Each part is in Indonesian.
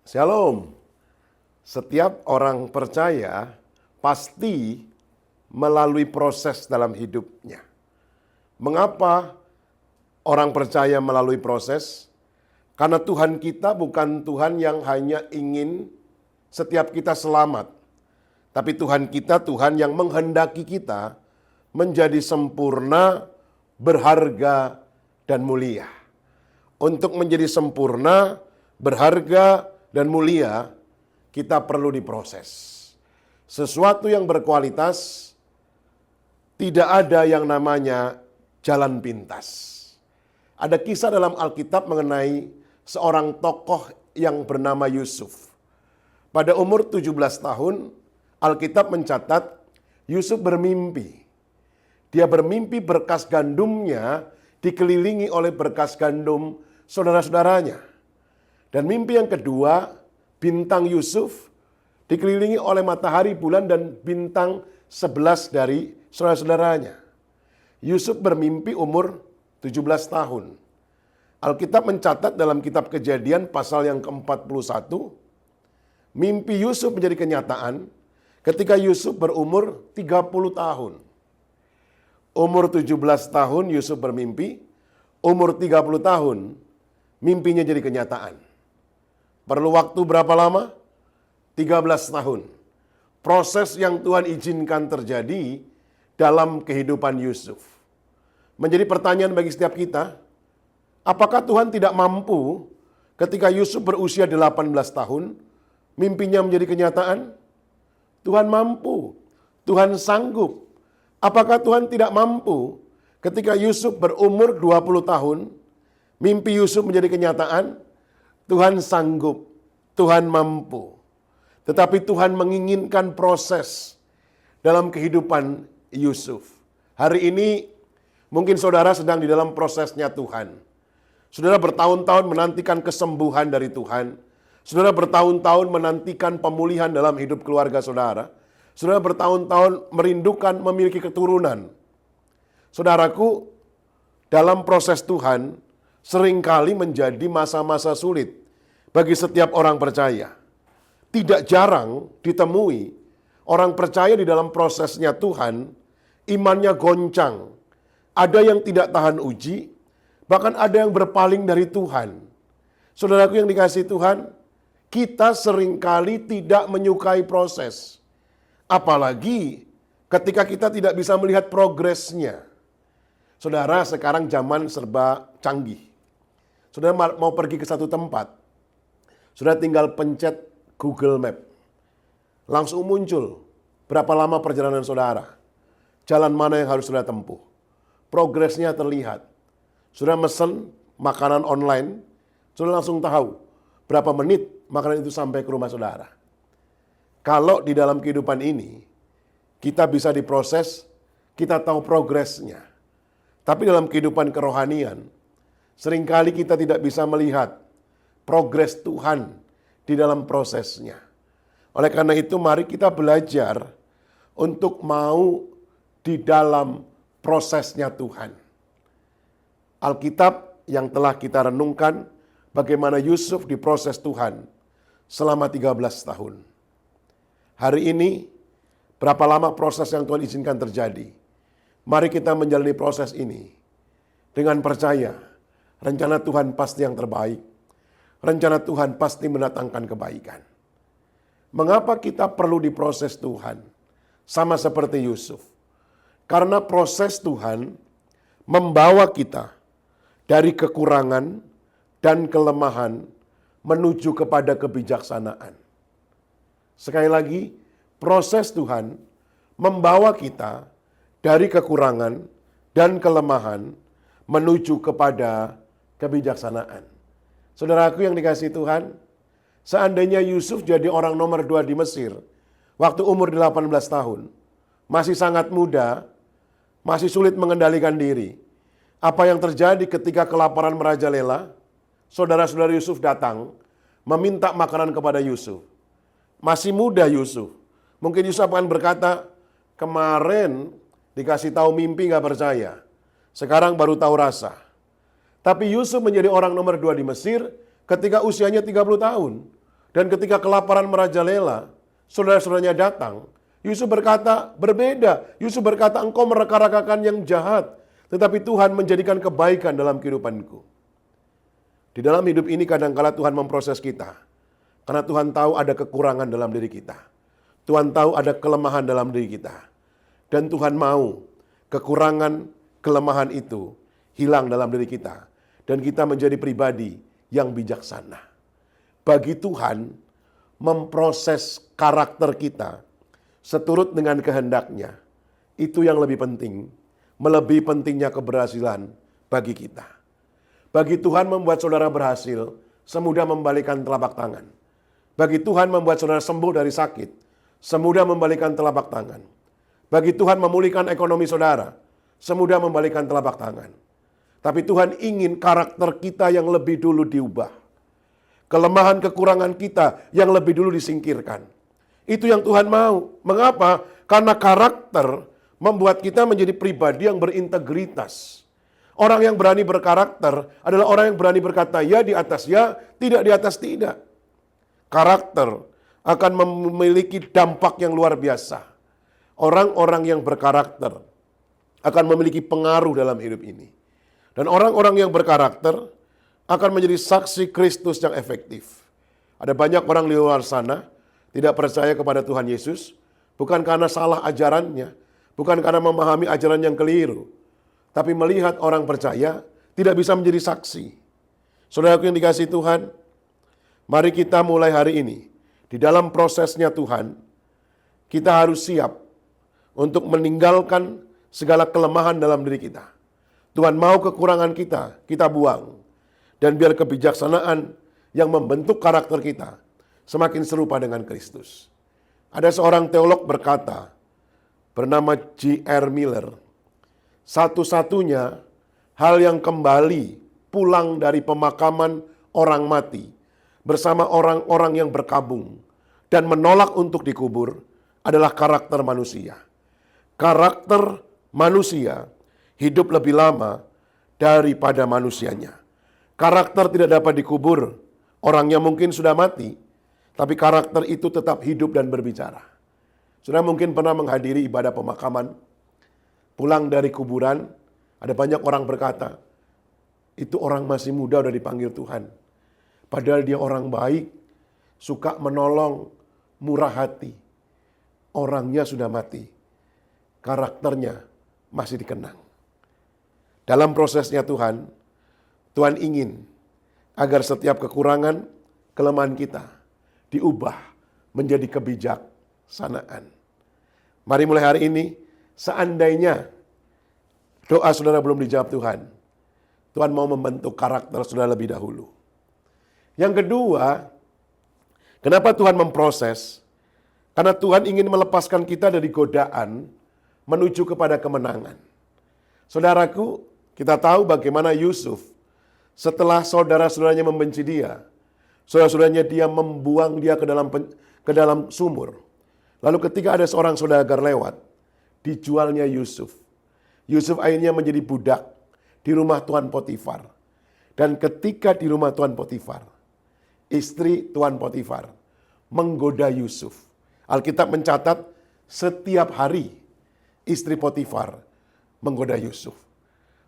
Shalom. Setiap orang percaya pasti melalui proses dalam hidupnya. Mengapa orang percaya melalui proses? Karena Tuhan kita bukan Tuhan yang hanya ingin setiap kita selamat. Tapi Tuhan kita Tuhan yang menghendaki kita menjadi sempurna, berharga, dan mulia. Untuk menjadi sempurna, berharga, dan mulia, kita perlu diproses. Sesuatu yang berkualitas, tidak ada yang namanya jalan pintas. Ada kisah dalam Alkitab mengenai seorang tokoh yang bernama Yusuf. Pada umur 17 tahun, Alkitab mencatat Yusuf bermimpi. Dia bermimpi berkas gandumnya dikelilingi oleh berkas gandum saudara-saudaranya. Dan mimpi yang kedua, bintang Yusuf dikelilingi oleh matahari, bulan, dan bintang 11 dari saudara-saudaranya. Yusuf bermimpi umur 17 tahun. Alkitab mencatat dalam kitab Kejadian pasal yang ke-41, mimpi Yusuf menjadi kenyataan ketika Yusuf berumur 30 tahun. Umur 17 tahun Yusuf bermimpi, umur 30 tahun mimpinya jadi kenyataan. Perlu waktu berapa lama? 13 tahun. Proses yang Tuhan izinkan terjadi dalam kehidupan Yusuf. Menjadi pertanyaan bagi setiap kita, apakah Tuhan tidak mampu ketika Yusuf berusia 18 tahun, mimpinya menjadi kenyataan? Tuhan mampu, Tuhan sanggup. Apakah Tuhan tidak mampu ketika Yusuf berumur 20 tahun, mimpi Yusuf menjadi kenyataan? Tuhan sanggup, Tuhan mampu. Tetapi Tuhan menginginkan proses dalam kehidupan Yusuf. Hari ini mungkin saudara sedang di dalam prosesnya Tuhan. Saudara bertahun-tahun menantikan kesembuhan dari Tuhan. Saudara bertahun-tahun menantikan pemulihan dalam hidup keluarga saudara. Saudara bertahun-tahun merindukan memiliki keturunan. Saudaraku, dalam proses Tuhan seringkali menjadi masa-masa sulit bagi setiap orang percaya. Tidak jarang ditemui orang percaya di dalam prosesnya Tuhan, imannya goncang. Ada yang tidak tahan uji, bahkan ada yang berpaling dari Tuhan. Saudaraku yang dikasihi Tuhan, kita seringkali tidak menyukai proses. Apalagi ketika kita tidak bisa melihat progresnya. Saudara, sekarang zaman serba canggih. Saudara mau pergi ke satu tempat, saudara tinggal pencet Google Map. Langsung muncul berapa lama perjalanan saudara. Jalan mana yang harus saudara tempuh. Progresnya terlihat. Saudara mesen makanan online, saudara langsung tahu berapa menit makanan itu sampai ke rumah saudara. Kalau di dalam kehidupan ini, kita bisa diproses, kita tahu progresnya. Tapi dalam kehidupan kerohanian, seringkali kita tidak bisa melihat progres Tuhan di dalam prosesnya. Oleh karena itu mari kita belajar untuk mau di dalam prosesnya Tuhan. Alkitab yang telah kita renungkan bagaimana Yusuf diproses Tuhan selama 13 tahun. Hari ini berapa lama proses yang Tuhan izinkan terjadi? Mari kita menjalani proses ini dengan percaya rencana Tuhan pasti yang terbaik. Rencana Tuhan pasti mendatangkan kebaikan. Mengapa kita perlu diproses Tuhan? Sama seperti Yusuf. Karena proses Tuhan membawa kita dari kekurangan dan kelemahan menuju kepada kebijaksanaan. Sekali lagi, proses Tuhan membawa kita dari kekurangan dan kelemahan menuju kepada kebijaksanaan. Saudaraku yang dikasihi Tuhan, seandainya Yusuf jadi orang nomor 2 di Mesir, waktu umur 18 tahun, masih sangat muda, masih sulit mengendalikan diri. Apa yang terjadi ketika kelaparan merajalela? Saudara-saudara Yusuf datang, meminta makanan kepada Yusuf. Masih muda Yusuf. Mungkin Yusuf akan berkata, kemarin dikasih tahu mimpi gak percaya. Sekarang baru tahu rasa. Tapi Yusuf menjadi orang nomor 2 di Mesir ketika usianya 30 tahun. Dan ketika kelaparan merajalela, saudara-saudaranya datang, Yusuf berkata berbeda. Yusuf berkata, engkau mereka-rekakan yang jahat, tetapi Tuhan menjadikan kebaikan dalam kehidupanku. Di dalam hidup ini kadang-kala Tuhan memproses kita. Karena Tuhan tahu ada kekurangan dalam diri kita. Tuhan tahu ada kelemahan dalam diri kita. Dan Tuhan mau kekurangan, kelemahan itu hilang dalam diri kita. Dan kita menjadi pribadi yang bijaksana. Bagi Tuhan, memproses karakter kita seturut dengan kehendaknya. Itu yang lebih penting, melebihi pentingnya keberhasilan bagi kita. Bagi Tuhan membuat saudara berhasil, semudah membalikan telapak tangan. Bagi Tuhan membuat saudara sembuh dari sakit, semudah membalikan telapak tangan. Bagi Tuhan memulihkan ekonomi saudara, semudah membalikan telapak tangan. Tapi Tuhan ingin karakter kita yang lebih dulu diubah. Kelemahan kekurangan kita yang lebih dulu disingkirkan. Itu yang Tuhan mau. Mengapa? Karena karakter membuat kita menjadi pribadi yang berintegritas. Orang yang berani berkarakter adalah orang yang berani berkata ya di atas ya, tidak di atas tidak. Karakter akan memiliki dampak yang luar biasa. Orang-orang yang berkarakter akan memiliki pengaruh dalam hidup ini. Dan orang-orang yang berkarakter akan menjadi saksi Kristus yang efektif. Ada banyak orang di luar sana tidak percaya kepada Tuhan Yesus, bukan karena salah ajarannya, bukan karena memahami ajaran yang keliru, tapi melihat orang percaya tidak bisa menjadi saksi. Saudaraku yang dikasihi Tuhan, mari kita mulai hari ini, di dalam prosesnya Tuhan, kita harus siap untuk meninggalkan segala kelemahan dalam diri kita. Tuhan mau kekurangan kita, kita buang. Dan biar kebijaksanaan yang membentuk karakter kita semakin serupa dengan Kristus. Ada seorang teolog berkata, bernama J.R. Miller, satu-satunya hal yang kembali pulang dari pemakaman orang mati bersama orang-orang yang berkabung dan menolak untuk dikubur adalah karakter manusia. Karakter manusia hidup lebih lama daripada manusianya. Karakter tidak dapat dikubur. Orangnya mungkin sudah mati, tapi karakter itu tetap hidup dan berbicara. Sudah mungkin pernah menghadiri ibadah pemakaman, pulang dari kuburan, ada banyak orang berkata, itu orang masih muda udah dipanggil Tuhan. Padahal dia orang baik, suka menolong, murah hati. Orangnya sudah mati, karakternya masih dikenang. Dalam prosesnya Tuhan ingin agar setiap kekurangan, kelemahan kita diubah menjadi kebijaksanaan. Mari mulai hari ini, seandainya doa saudara belum dijawab Tuhan, Tuhan mau membentuk karakter saudara lebih dahulu. Yang kedua, kenapa Tuhan memproses? Karena Tuhan ingin melepaskan kita dari godaan menuju kepada kemenangan. Saudaraku, kita tahu bagaimana Yusuf setelah saudara-saudaranya membenci dia, saudara-saudaranya dia membuang dia ke dalam sumur. Lalu ketika ada seorang saudagar lewat, dijualnya Yusuf. Yusuf akhirnya menjadi budak di rumah Tuan Potifar. Dan ketika di rumah Tuan Potifar, istri Tuan Potifar menggoda Yusuf. Alkitab mencatat setiap hari istri Potifar menggoda Yusuf.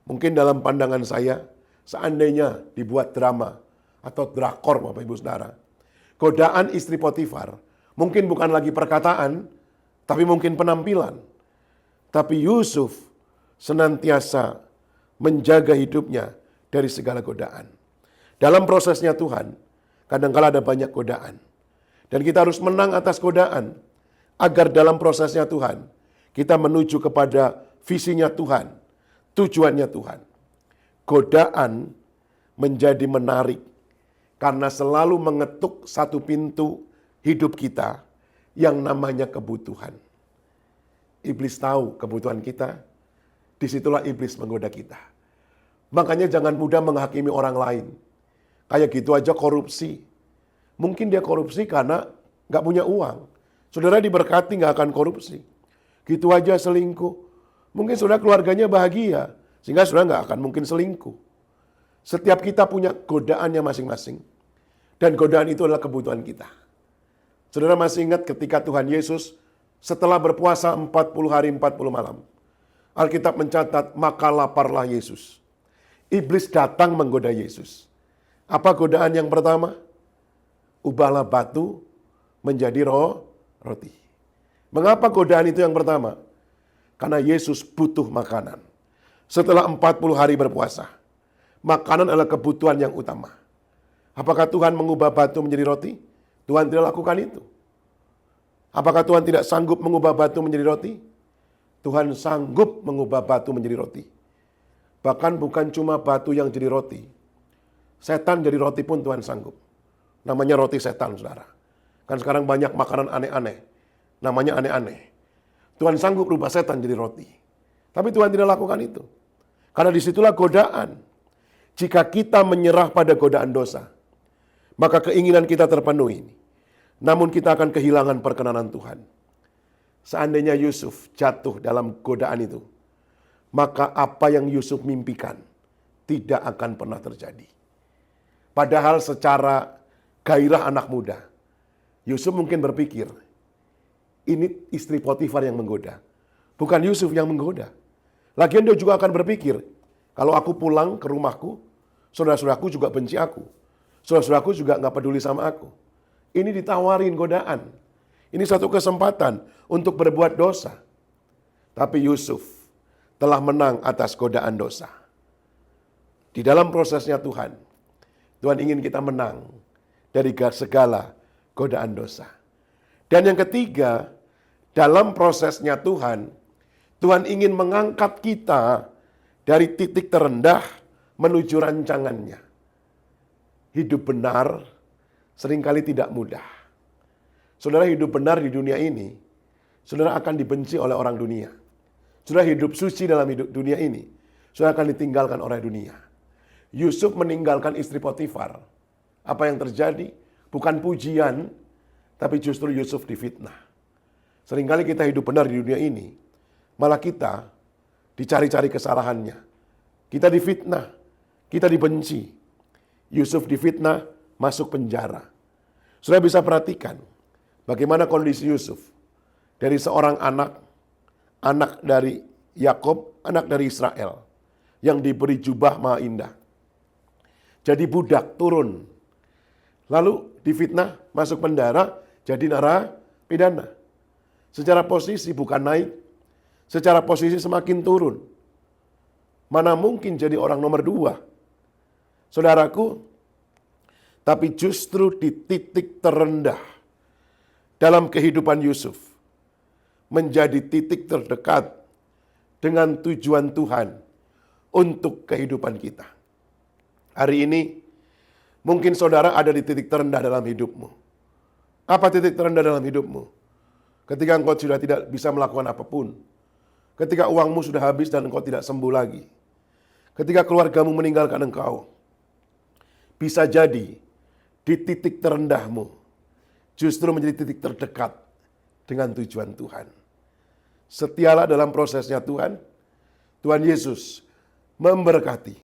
Mungkin dalam pandangan saya, seandainya dibuat drama atau drakor Bapak Ibu Saudara, godaan istri Potifar mungkin bukan lagi perkataan, tapi mungkin penampilan. Tapi Yusuf senantiasa menjaga hidupnya dari segala godaan. Dalam prosesnya Tuhan, kadang-kala ada banyak godaan. Dan kita harus menang atas godaan, agar dalam prosesnya Tuhan, kita menuju kepada visinya Tuhan, tujuannya Tuhan. Godaan menjadi menarik karena selalu mengetuk satu pintu hidup kita yang namanya kebutuhan. Iblis tahu kebutuhan kita, disitulah iblis menggoda kita. Makanya jangan mudah menghakimi orang lain. Kayak gitu aja korupsi. Mungkin dia korupsi karena nggak punya uang. Saudara diberkati nggak akan korupsi. Gitu aja selingkuh. Mungkin saudara keluarganya bahagia, sehingga saudara nggak akan mungkin selingkuh. Setiap kita punya godaannya masing-masing. Dan godaan itu adalah kebutuhan kita. Saudara masih ingat ketika Tuhan Yesus setelah berpuasa 40 hari 40 malam. Alkitab mencatat, maka laparlah Yesus. Iblis datang menggoda Yesus. Apa godaan yang pertama? Ubahlah batu menjadi roti. Mengapa godaan itu yang pertama? Karena Yesus butuh makanan. Setelah 40 hari berpuasa, makanan adalah kebutuhan yang utama. Apakah Tuhan mengubah batu menjadi roti? Tuhan tidak lakukan itu. Apakah Tuhan tidak sanggup mengubah batu menjadi roti? Tuhan sanggup mengubah batu menjadi roti. Bahkan bukan cuma batu yang jadi roti. Setan jadi roti pun Tuhan sanggup. Namanya roti setan, saudara. Kan sekarang banyak makanan aneh-aneh. Namanya aneh-aneh. Tuhan sanggup rubah setan jadi roti. Tapi Tuhan tidak lakukan itu. Karena disitulah godaan. Jika kita menyerah pada godaan dosa, maka keinginan kita terpenuhi. Namun kita akan kehilangan perkenanan Tuhan. Seandainya Yusuf jatuh dalam godaan itu, maka apa yang Yusuf mimpikan tidak akan pernah terjadi. Padahal secara gairah anak muda, Yusuf mungkin berpikir, ini istri Potifar yang menggoda. Bukan Yusuf yang menggoda. Lagian dia juga akan berpikir, kalau aku pulang ke rumahku, saudara-saudaraku juga benci aku. Saudara-saudaraku juga nggak peduli sama aku. Ini ditawarin godaan. Ini satu kesempatan untuk berbuat dosa. Tapi Yusuf telah menang atas godaan dosa. Di dalam prosesnya Tuhan ingin kita menang dari segala godaan dosa. Dan yang ketiga, dalam prosesnya Tuhan ingin mengangkat kita dari titik terendah menuju rancangannya. Hidup benar seringkali tidak mudah. Saudara hidup benar di dunia ini, saudara akan dibenci oleh orang dunia. Saudara hidup suci dalam hidup dunia ini, saudara akan ditinggalkan oleh dunia. Yusuf meninggalkan istri Potifar. Apa yang terjadi? Bukan pujian, tapi justru Yusuf difitnah. Seringkali kita hidup benar di dunia ini, malah kita dicari-cari kesalahannya. Kita difitnah, kita dibenci. Yusuf difitnah, masuk penjara. Saudara bisa perhatikan bagaimana kondisi Yusuf dari seorang anak dari Yakub, anak dari Israel, yang diberi jubah maha indah. Jadi budak, turun. Lalu difitnah, masuk penjara, jadi narapidana. Secara posisi bukan naik, secara posisi semakin turun. Mana mungkin jadi orang nomor 2? Saudaraku, tapi justru di titik terendah dalam kehidupan Yusuf, menjadi titik terdekat dengan tujuan Tuhan untuk kehidupan kita. Hari ini, mungkin saudara ada di titik terendah dalam hidupmu. Apa titik terendah dalam hidupmu? Ketika engkau sudah tidak bisa melakukan apapun. Ketika uangmu sudah habis dan engkau tidak sembuh lagi. Ketika keluargamu meninggalkan engkau. Bisa jadi di titik terendahmu justru menjadi titik terdekat dengan tujuan Tuhan. Setialah dalam prosesnya Tuhan. Tuhan Yesus memberkati.